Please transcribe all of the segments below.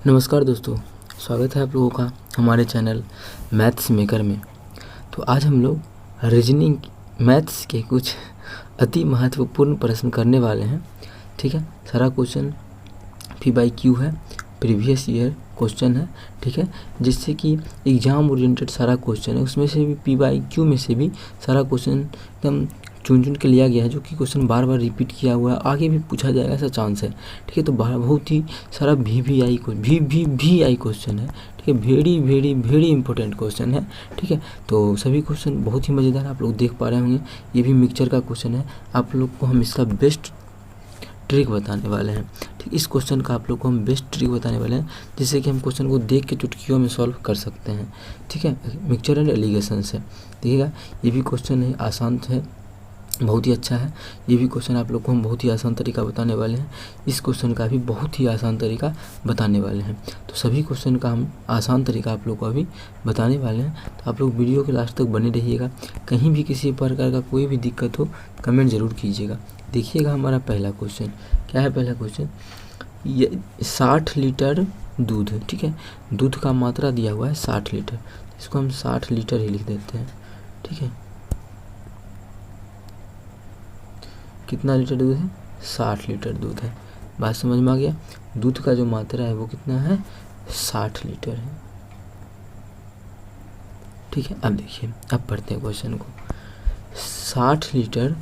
नमस्कार दोस्तों, स्वागत है आप लोगों का हमारे चैनल मैथ्स मेकर में। तो आज हम लोग रीजनिंग मैथ्स के कुछ अति महत्वपूर्ण प्रश्न करने वाले हैं। ठीक है, सारा क्वेश्चन PYQ है, प्रीवियस ईयर क्वेश्चन है। ठीक है, जिससे कि एग्ज़ाम ओरिएंटेड सारा क्वेश्चन है, उसमें से भी PYQ में से भी सारा क्वेश्चन एकदम चुन के लिया गया है, जो कि क्वेश्चन बार बार रिपीट किया हुआ है, आगे भी पूछा जाएगा ऐसा चांस है। ठीक है, तो बहुत ही सारा VVI क्वेश्चन है। ठीक है, वेरी इंपॉर्टेंट क्वेश्चन है। ठीक है, तो सभी क्वेश्चन बहुत ही मज़ेदार आप लोग देख पा रहे होंगे। ये भी मिक्सचर का क्वेश्चन है, आप लोग को हम इसका बेस्ट ट्रिक बताने वाले हैं। ठीक, इस क्वेश्चन का आप लोग को हम बेस्ट ट्रिक बताने वाले हैं, जिससे कि हम क्वेश्चन को देख के चुटकियों में सॉल्व कर सकते हैं। ठीक है, मिक्सचर एंड एलिगेशन से देखिएगा, ये भी क्वेश्चन है, आसान है, बहुत ही अच्छा है। ये भी क्वेश्चन आप लोग को हम बहुत ही आसान तरीका बताने वाले हैं। इस क्वेश्चन का भी बहुत ही आसान तरीका बताने वाले हैं। तो सभी क्वेश्चन का हम आसान तरीका आप लोग को अभी बताने वाले हैं, तो आप लोग वीडियो के लास्ट तक बने रहिएगा। कहीं भी किसी प्रकार का कोई भी दिक्कत हो कमेंट ज़रूर कीजिएगा। देखिएगा हमारा पहला क्वेश्चन क्या है। पहला क्वेश्चन, ये 60 लीटर दूध है। ठीक है, दूध का मात्रा दिया हुआ है 60 लीटर, इसको हम 60 लीटर ही लिख देते हैं। ठीक है, कितना लीटर दूध है? 60 लीटर दूध है। बात समझ में आ गया? दूध का जो मात्रा है वो कितना है? 60 लीटर है। ठीक है, अब देखिए, अब पढ़ते हैं क्वेश्चन को। 60 लीटर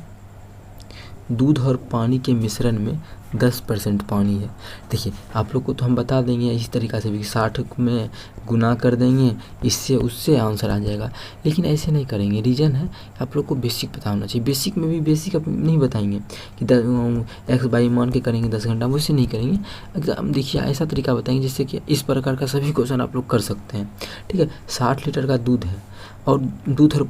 दूध और पानी के मिश्रण में 10% पानी है। देखिए, आप लोग को तो हम बता देंगे इस तरीक़ा से भी, 60 में गुना कर देंगे, इससे उससे आंसर आ जाएगा, लेकिन ऐसे नहीं करेंगे। रीज़न है, आप लोग को बेसिक पता होना चाहिए। बेसिक में भी बेसिक अब नहीं बताएंगे कि x बाई मान के करेंगे 10 घंटा, वैसे नहीं करेंगे। एकदम देखिए, ऐसा तरीका बताएंगे जिससे कि इस प्रकार का सभी क्वेश्चन आप लोग कर सकते हैं। ठीक है, 60 लीटर का दूध है और दूध और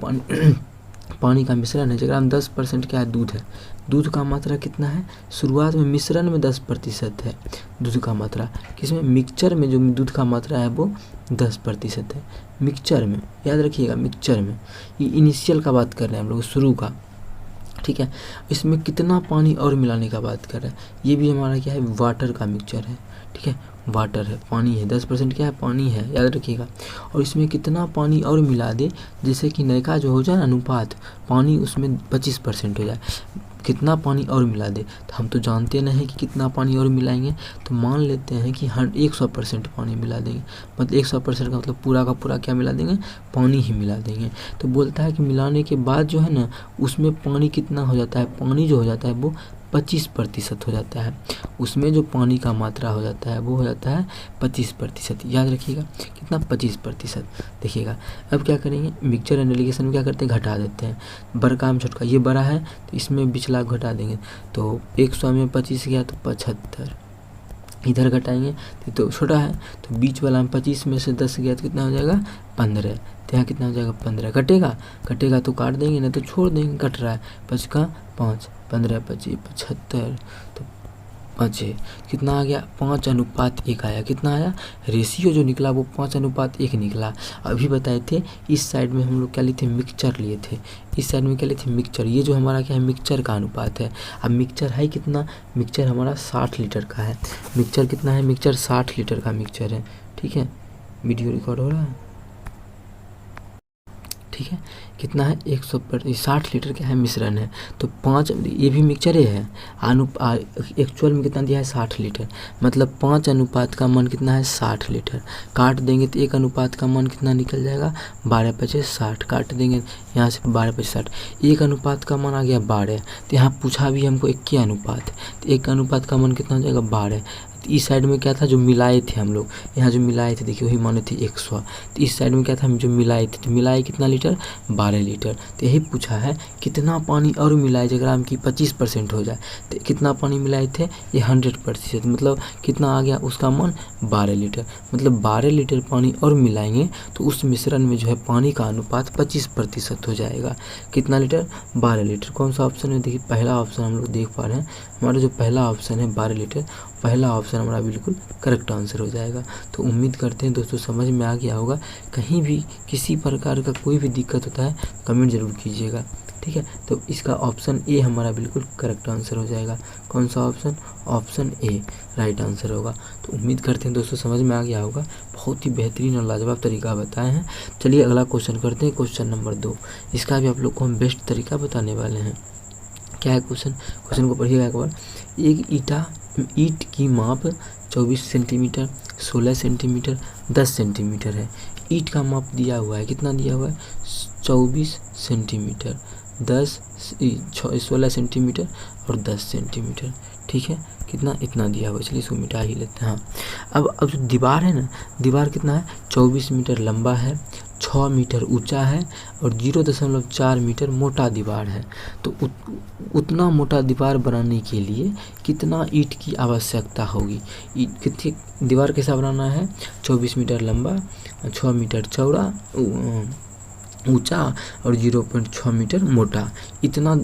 पानी का मिश्रण है, जगह हम 10% क्या है? दूध है। दूध का मात्रा कितना है? शुरुआत में मिश्रण में 10% है दूध का मात्रा। किसमें? मिक्सचर में जो दूध का मात्रा है वो 10% है। मिक्सचर में, याद रखिएगा, मिक्सचर में। ये इनिशियल का बात कर रहे हैं हम लोग, शुरू का। ठीक है, इसमें कितना पानी और मिलाने का बात कर रहे हैं। ये भी हमारा क्या है? वाटर का मिक्सचर है। ठीक है, वाटर है, पानी है, 10% क्या है? पानी है, याद रखिएगा। और इसमें कितना पानी और मिला दे, जैसे कि नए का जो हो जाए अनुपात, पानी उसमें 25% हो जाए। कितना पानी और मिला दे, तो हम तो जानते नहीं कि कितना पानी और मिलाएंगे, तो मान लेते हैं कि 100% पानी मिला देंगे। मतलब 100% का मतलब पूरा का पूरा क्या मिला देंगे? पानी ही मिला देंगे। तो बोलता है कि मिलाने के बाद जो है ना, उसमें पानी कितना हो जाता है? पानी जो हो जाता है वो 25% हो जाता है। उसमें जो पानी का मात्रा हो जाता है वो हो जाता है 25%। याद रखिएगा, कितना? 25%। देखिएगा, अब क्या करेंगे? मिक्सचर एंड एलिगेशन में क्या करते हैं? घटा देते हैं। बड़ा काम छोटा, ये बड़ा है तो इसमें पिछला घटा देंगे, तो 100 में 25 गया तो 75। इधर घटाएंगे तो छोटा है, तो बीच वाला में 25 में से 10 गया तो कितना हो जाएगा? 15। तो यहाँ कितना हो जाएगा? 15। कटेगा तो काट देंगे, नहीं तो छोड़ देंगे। कट रहा है, 5 का 5, 15 25 75, तो 5 कितना आ गया? 5:1 आया। कितना आया? रेशियो जो निकला वो 5:1 निकला। अभी बताए थे इस साइड में हम लोग क्या लिए थे? मिक्सचर लिए थे। इस साइड में क्या लिए थे? मिक्सचर। ये जो हमारा क्या है? मिक्सचर का अनुपात है। अब मिक्सचर है कितना? मिक्सचर हमारा 60 लीटर का है। मिक्सचर कितना है? मिक्सचर 60 लीटर का मिक्सचर है। ठीक है, वीडियो रिकॉर्ड हो रहा है। ठीक है, कितना है? 60 लीटर क्या है? मिश्रण है, तो 5, ये भी मिक्सचर है। एक्चुअल में कितना दिया है? 60 लीटर, मतलब 5 अनुपात का मान कितना है? 60 लीटर। काट देंगे तो 1 अनुपात का मान कितना निकल जाएगा? 12×5 = 60। काट देंगे यहाँ से 12×5 = 60। 1 अनुपात का मान आ गया 12। तो यहाँ पूछा भी हमको 1 के अनुपात, तो 1 अनुपात का मान कितना हो जाएगा? 12। इस साइड में क्या था? जो मिलाए थे हम लोग, यहाँ जो मिलाए थे, देखिए वही माने थे 100। तो इस साइड में क्या था? हम जो मिलाए थे, तो मिलाए कितना लीटर? 12 लीटर। तो यही पूछा है कितना पानी और मिलाए, जगह हम की 25% हो जाए, तो कितना पानी मिलाए थे? ये 100%, मतलब कितना आ गया उसका मान? 12 लीटर। मतलब 12 लीटर पानी और मिलाएंगे तो उस मिश्रण में जो है पानी का अनुपात 25% हो जाएगा। कितना लीटर? 12 लीटर। कौन सा ऑप्शन है? देखिए, पहला ऑप्शन हम लोग देख पा रहे हैं। हमारा जो पहला ऑप्शन है 12 लीटर, पहला ऑप्शन ऑप्शन हमारा बिल्कुल करेक्ट आंसर हो जाएगा। तो उम्मीद करते हैं दोस्तों समझ में आ गया होगा। कहीं भी किसी प्रकार का कोई भी दिक्कत होता है कमेंट ज़रूर कीजिएगा, ठीक है। तो इसका ऑप्शन ए हमारा बिल्कुल करेक्ट आंसर हो जाएगा। कौन सा option? Option A right answer होगा। तो उम्मीद करते हैं दोस्तों समझ में आ गया होगा। बहुत ही बेहतरीन और लाजवाब तरीका बताए हैं। चलिए अगला क्वेश्चन करते हैं, क्वेश्चन नंबर 2। इसका भी आप लोग को हम बेस्ट तरीका बताने वाले हैं। क्या है क्वेश्चन? क्वेश्चन को पढ़िएगा एक बार। एक ईंट की माप 24 सेंटीमीटर, 16 सेंटीमीटर, 10 सेंटीमीटर है। ईंट का माप दिया हुआ है, कितना दिया हुआ है? 24 सेंटीमीटर, 16 सेंटीमीटर और 10 सेंटीमीटर, ठीक है। कितना? इतना दिया हुआ है। चलिए इसको मिटा ही लेते हैं। हाँ, अब जो दीवार है ना, दीवार कितना है? 24 मीटर लंबा है, 6 मीटर ऊंचा है और 0.4 मीटर मोटा दीवार है। तो उतना मोटा दीवार बनाने के लिए कितना ईंट की आवश्यकता होगी? कितनी दीवार कैसा बनाना है? 24 मीटर लंबा, 6 मीटर चौड़ा ऊंचा और 0.6 मीटर मोटा। इतना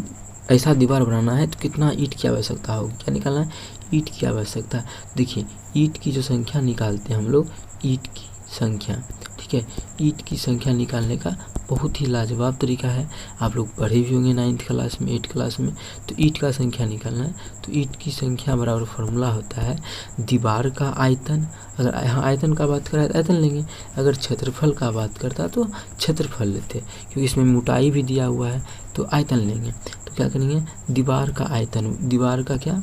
ऐसा दीवार बनाना है तो कितना ईंट की आवश्यकता होगी? क्या निकालना है? ईंट की आवश्यकता। देखिए ईंट की जो संख्या निकालते हैं हम लोग, ईंट की संख्या, ठीक है। ईंट की संख्या निकालने का बहुत ही लाजवाब तरीका है। आप लोग पढ़े भी होंगे 9th क्लास में, 8th क्लास में। तो ईंट का संख्या निकालना है तो ईंट की संख्या बराबर फॉर्मूला होता है दीवार का आयतन। अगर यहाँ आयतन का बात करें तो आयतन लेंगे, अगर क्षेत्रफल का बात करता तो क्षेत्रफल लेते, क्योंकि इसमें मोटाई भी दिया हुआ है तो आयतन लेंगे। तो क्या करेंगे? दीवार का आयतन, दीवार का क्या?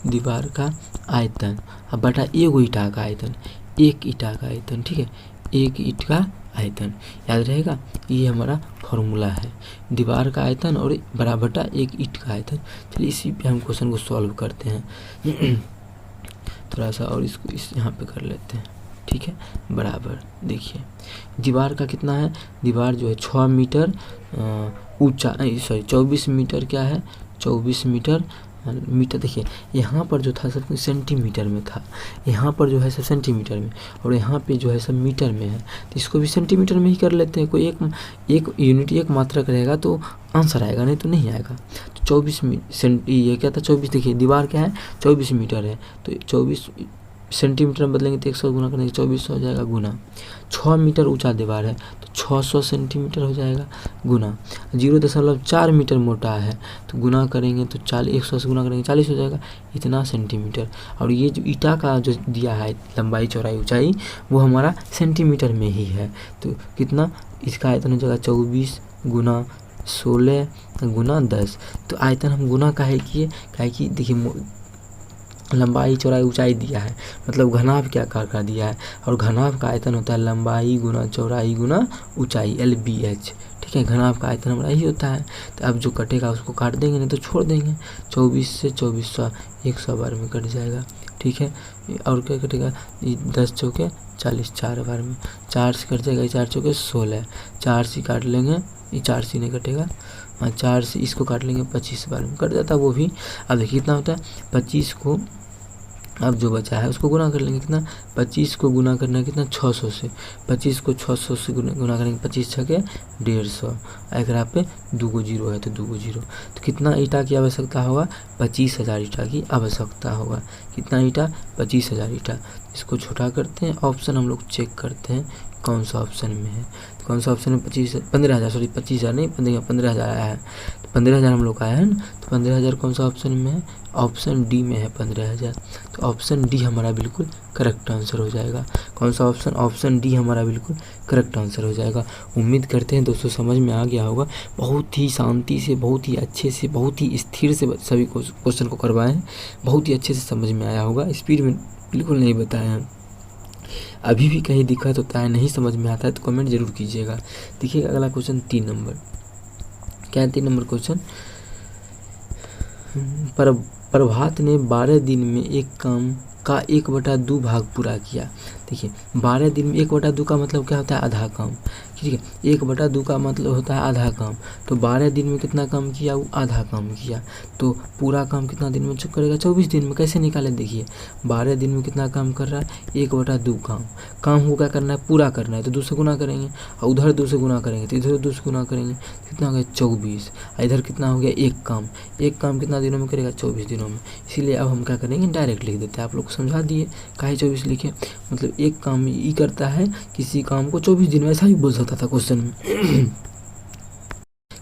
दीवार का आयतन अब बटा एक ईंटा का आयतन, एक ईंटा का आयतन, ठीक है। एक ईंट का आयतन याद रहेगा, ये हमारा फॉर्मूला है। दीवार का आयतन और बराबर बटा एक ईंट का आयतन। चलिए इसी पे हम क्वेश्चन को सॉल्व करते हैं। थोड़ा सा और इसको इस यहाँ पे कर लेते हैं, ठीक है। बराबर देखिए दीवार का कितना है? दीवार जो है 6 मीटर ऊंचा, सॉरी 24 मीटर क्या है? 24 मीटर मीटर। देखिए यहाँ पर जो था सब सेंटीमीटर में था, यहाँ पर जो है सब सेंटीमीटर में, और यहाँ पे जो है सब मीटर में है। तो इसको भी सेंटीमीटर में ही कर लेते हैं। कोई एक यूनिट, एक मात्रक रहेगा तो आंसर आएगा, नहीं तो नहीं आएगा। तो 24 ये क्या था? 24। देखिए दीवार क्या है? 24 मीटर है तो 24 सेंटीमीटर में बदलेंगे तो 100 गुना करेंगे 2400 हो जाएगा गुना। 6 मीटर ऊंचा दीवार है तो 600 सेंटीमीटर हो जाएगा गुना। 0.4 मीटर मोटा है तो गुना करेंगे तो 100 से गुना करेंगे 40 हो जाएगा, इतना सेंटीमीटर। और ये जो ईंटा का जो दिया है लंबाई चौड़ाई ऊंचाई वो हमारा सेंटीमीटर में ही है। तो कितना? इसका आयतन हो जाएगा 24 गुना 16 गुना 10। तो आयतन हम गुना काहे किए? काहे कि देखिए लंबाई चौड़ाई ऊंचाई दिया है, मतलब घनाभ क्या आकार का दिया है, और घनाभ का आयतन होता है लंबाई गुना चौड़ाई गुना ऊंचाई, LBH, ठीक है। घनाभ का आयतन हमारा यही होता है। तो अब जो कटेगा उसको काट देंगे, नहीं तो छोड़ देंगे। 24 से 2400 100 बार में कट जाएगा, ठीक है। और क्या कटेगा? 10 चौके 40, 4 बार में 4 से कट जाएगा, 4 चौके 16, 4 से काट लेंगे, ये 4 से नहीं कटेगा, 4 से इसको काट लेंगे 25 बार में कट जाता है वो भी। अब देखिए कितना होता है? 25 को अब जो बचा है उसको गुना कर लेंगे, कितना? 25 को गुना करना है कितना? 600 से। 25 को 600 से गुना करेंगे, 25 छके 150, अगर पे 2 जीरो है तो 2 जीरो। तो कितना ईंटा की आवश्यकता होगा? 25,000 ईंटा की आवश्यकता होगा। कितना ईंटा? 25,000 ईंटा। इसको छोटा करते हैं, ऑप्शन हम लोग चेक करते हैं कौन सा ऑप्शन में है। तो कौन सा ऑप्शन में? 15,000, सॉरी 25,000 नहीं, 15,000 आया है। तो 15,000 हम लोग का आया है ना, तो 15,000 कौन सा ऑप्शन में है? ऑप्शन डी में है 15,000। तो ऑप्शन डी हमारा बिल्कुल करेक्ट आंसर हो जाएगा। कौन सा ऑप्शन? ऑप्शन डी हमारा बिल्कुल करेक्ट आंसर हो जाएगा। उम्मीद करते हैं दोस्तों समझ में आ गया होगा। बहुत ही शांति से, बहुत ही अच्छे से, बहुत ही स्थिर से सभी क्वेश्चन को करवाएं, बहुत ही अच्छे से समझ में आया होगा। स्पीड में बिल्कुल नहीं बताया है। अभी भी कहीं दिक्कत होता है, नहीं समझ में आता है तो कमेंट जरूर कीजिएगा। देखिए अगला क्वेश्चन 3 नंबर, क्या है 3 नंबर क्वेश्चन? प्रभात ने 12 दिन में एक काम का 1/2 भाग पूरा किया। देखिए 12 दिन में 1/2 का मतलब क्या होता है? आधा काम। ठीक है। 1/2 का मतलब होता है आधा काम, तो 12 दिन में कितना काम किया, वो आधा काम किया। तो पूरा काम कितना दिन में करेगा, 24 दिन में। कैसे निकाले, देखिए 12 दिन में कितना काम कर रहा है, 1/2 काम को क्या करना है, पूरा करना है, तो 2 से गुना करेंगे, और उधर 2 से गुना करेंगे, तो इधर 2 से गुना करेंगे, कितना हो गया 24। इधर कितना हो गया, एक काम कितना दिनों में करेगा, 24 दिनों में। इसीलिए अब हम क्या करेंगे, डायरेक्ट लिख देते हैं। आप लोग को समझा दिए काहे 24 लिखे, मतलब एक काम ये करता है, किसी काम को 24 दिन में, ऐसा भी बोल सकता था क्वेश्चन में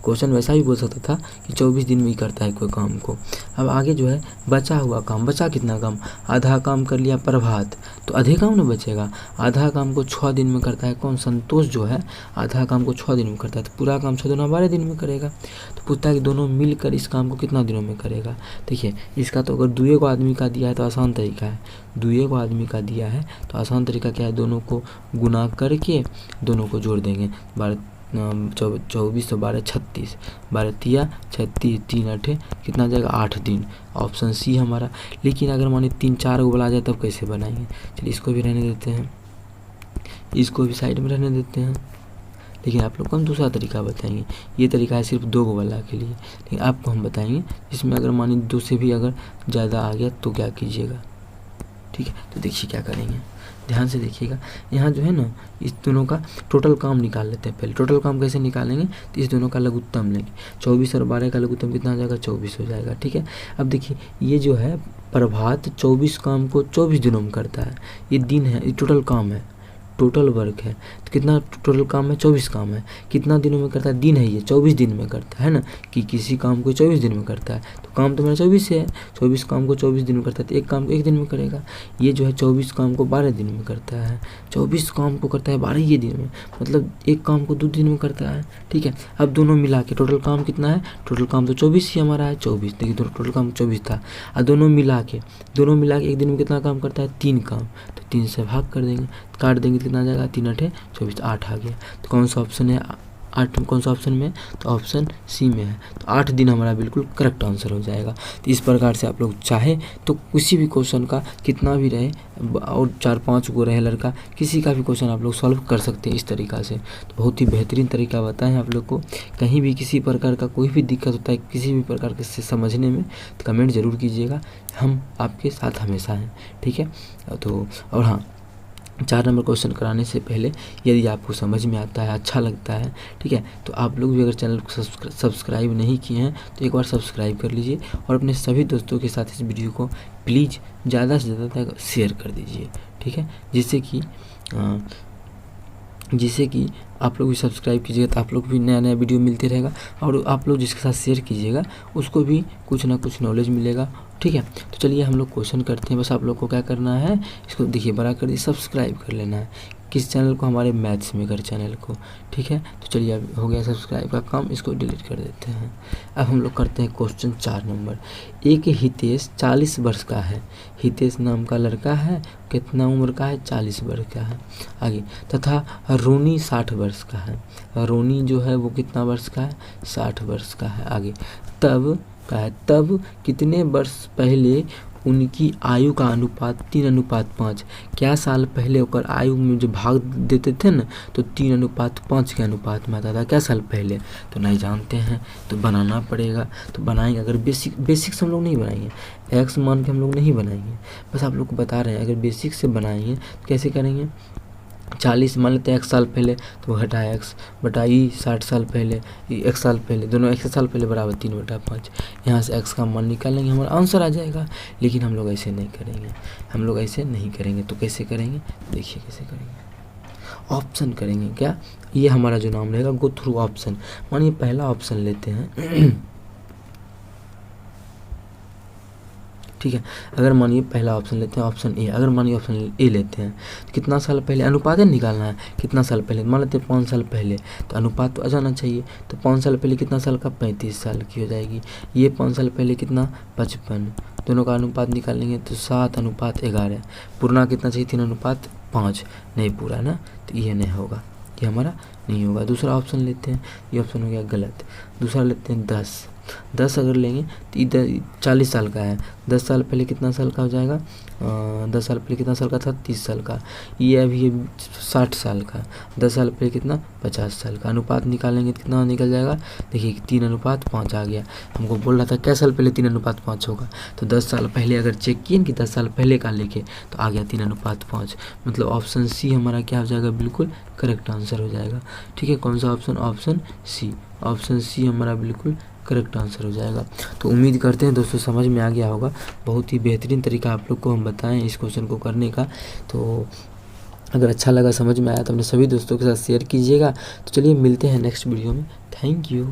क्वेश्चन वैसा भी बोल सकता था कि 24 दिन में ही करता है कोई काम को। अब आगे जो है बचा हुआ काम, बचा कितना काम, आधा काम कर लिया प्रभात, तो आधे काम ना बचेगा। आधा काम को 6 दिन में करता है कौन, संतोष जो है आधा काम को 6 दिन में करता है, तो पूरा काम 6 दूना 12 दिन में करेगा। तो पूछता है कि दोनों मिलकर इस काम को कितना दिनों में करेगा। देखिए इसका तो अगर दुए को आदमी का दिया है तो आसान तरीका है, दुए को आदमी का दिया है तो आसान तरीका क्या है, दोनों को गुना करके दोनों को जोड़ देंगे। 24 12 36, 12 तिया 36, 3 8 कितना जाएगा 8 दिन, ऑप्शन सी हमारा। लेकिन अगर माने 3-4 को बोला जाए तब कैसे बनाएंगे, चलिए इसको भी रहने देते हैं, इसको भी साइड में रहने देते हैं। लेकिन आप लोग को हम दूसरा तरीका बताएंगे, ये तरीका है सिर्फ 2 को वाला के लिए, लेकिन आपको हम बताएंगे इसमें अगर माने 2 से भी अगर ज़्यादा आ गया तो क्या कीजिएगा। ठीक है, तो देखिए क्या करेंगे, ध्यान से देखिएगा। यहाँ जो है ना इस दोनों का टोटल काम निकाल लेते हैं। पहले टोटल काम कैसे निकालेंगे, तो इस दोनों का लघुत्तम लेंगे। 24 और 12 का लघुत्तम कितना हो जाएगा, 24 हो जाएगा। ठीक है, अब देखिए ये जो है प्रभात 24 काम को 24 दिनों में करता है, ये दिन है, ये टोटल काम है, टोटल वर्क है। तो कितना टोटल काम है, 24 काम है। कितना दिनों में करता है, दिन है ये, 24 दिन में करता है ना, कि किसी काम को 24 दिन में करता है। तो काम तो मेरा 24 से है, 24 काम को 24 दिन में करता है, तो एक काम को 1 दिन में करेगा। ये जो है 24 काम को 12 दिन में करता है, 24 काम को करता है 12 ही दिन में, मतलब एक काम को 2 दिन में करता है। ठीक है, अब दोनों मिला के टोटल काम कितना है, टोटल काम तो 24 ही हमारा है, 24। देखिए टोटल काम 24 था, और दोनों मिला के एक दिन में कितना काम करता है, 3 काम, तो 3 से भाग कर देंगे, काट देंगे, कितना आ जाएगा 3 8 24, 8 आ गया। तो कौन सा ऑप्शन है, 8 कौन सा ऑप्शन में, तो ऑप्शन सी में है। तो 8 दिन हमारा बिल्कुल करेक्ट आंसर हो जाएगा। तो इस प्रकार से आप लोग चाहे तो किसी भी क्वेश्चन का कितना भी रहे और 4-5 को रहे लड़का, किसी का भी क्वेश्चन आप लोग सॉल्व कर सकते हैं इस तरीक़ा से। तो बहुत ही बेहतरीन तरीका बताएं आप लोग को। कहीं भी किसी प्रकार का कोई भी दिक्कत होता है किसी भी प्रकार के से समझने में, तो कमेंट ज़रूर कीजिएगा, हम आपके साथ हमेशा हैं। ठीक है, तो और हाँ, 4 नंबर क्वेश्चन कराने से पहले यदि आपको समझ में आता है, अच्छा लगता है, ठीक है, तो आप लोग भी अगर चैनल को सब्सक्राइब नहीं किए हैं तो एक बार सब्सक्राइब कर लीजिए, और अपने सभी दोस्तों के साथ इस वीडियो को प्लीज़ ज़्यादा से ज़्यादा तक शेयर कर दीजिए। ठीक है, जिससे कि आप लोग भी सब्सक्राइब कीजिएगा तो आप लोग भी नया नया वीडियो मिलते रहेगा, और आप लोग जिसके साथ शेयर कीजिएगा उसको भी कुछ ना कुछ नॉलेज मिलेगा। ठीक है, तो चलिए हम लोग क्वेश्चन करते हैं। बस आप लोग को क्या करना है, इसको देखिए बड़ा कर दिए, सब्सक्राइब कर लेना है किस चैनल को, हमारे मैथ्स मेकर चैनल को। ठीक है, तो चलिए अब हो गया सब्सक्राइब का काम, इसको डिलीट कर देते हैं। अब हम लोग करते हैं क्वेश्चन 4 नंबर। एक हितेश 40 वर्ष का है, हितेश नाम का लड़का है, कितना उम्र का है, 40 वर्ष का है। आगे, तथा रोनी 60 वर्ष का है, रोनी जो है वो कितना वर्ष का है, 60 वर्ष का है। आगे, तब का है, तब कितने वर्ष पहले उनकी आयु का अनुपात 3:5, क्या साल पहले होकर आयु में जो भाग देते थे ना, तो 3:5 के अनुपात में आता था, क्या साल पहले, तो नहीं जानते हैं तो बनाना पड़ेगा। तो बनाएंगे, अगर बेसिक से हम लोग नहीं बनाएंगे, एक्स मान के हम लोग नहीं बनाएंगे, बस आप लोग को बता रहे हैं। अगर बेसिक से बनाएंगे तो कैसे करेंगे, 40 मान लेते हैं 1 साल पहले, तो घटा x बटा ई 60 साल पहले, 1 साल पहले, दोनों 1 साल पहले बराबर 3/5। यहाँ से x का मान निकालेंगे, हमारा आंसर आ जाएगा। लेकिन हम लोग ऐसे नहीं करेंगे, तो कैसे करेंगे, देखिए कैसे करेंगे, ऑप्शन करेंगे। क्या, ये हमारा जो नाम रहेगा गो थ्रू ऑप्शन। मानिए पहला ऑप्शन लेते हैं ठीक है, अगर मानिए पहला ऑप्शन लेते हैं, ऑप्शन ए। अगर मानिए ऑप्शन ए लेते हैं तो कितना साल पहले, अनुपात निकालना है, कितना साल पहले, मान लेते हैं 5 साल पहले, तो अनुपात तो आ जाना चाहिए। तो 5 साल पहले कितना साल का, 35 साल की हो जाएगी। ये 5 साल पहले कितना, 55, दोनों का अनुपात निकालेंगे तो 7:11। पूरा कितना चाहिए, 3:5, नहीं पूरा ना, तो ये नहीं होगा, ये हमारा नहीं होगा। दूसरा ऑप्शन लेते हैं, ये ऑप्शन हो गया गलत। दूसरा लेते हैं 10, 10 अगर लेंगे तो इधर 40 साल का है, 10 साल पहले कितना साल का हो जाएगा, 10 साल पहले कितना साल का था, 30 साल का। ये अभी 60 साल का, 10 साल पहले कितना, 50 साल का। अनुपात निकालेंगे तो कितना निकल जाएगा, देखिए 3:5 आ गया। हमको बोल रहा था क्या साल पहले 3:5 होगा, तो 10 साल पहले अगर चेक किए कि 10 साल पहले का लेके तो आ गया 3:5, मतलब ऑप्शन सी हमारा क्या हो जाएगा, बिल्कुल करेक्ट आंसर हो जाएगा। ठीक है, कौन सा option, option C, option C हमारा बिल्कुल करेक्ट आंसर हो जाएगा। तो उम्मीद करते हैं दोस्तों समझ में आ गया होगा, बहुत ही बेहतरीन तरीका आप लोग को हम बताएं इस क्वेश्चन को करने का। तो अगर अच्छा लगा, समझ में आया तो अपने सभी दोस्तों के साथ शेयर कीजिएगा। तो चलिए मिलते हैं नेक्स्ट वीडियो में, थैंक यू।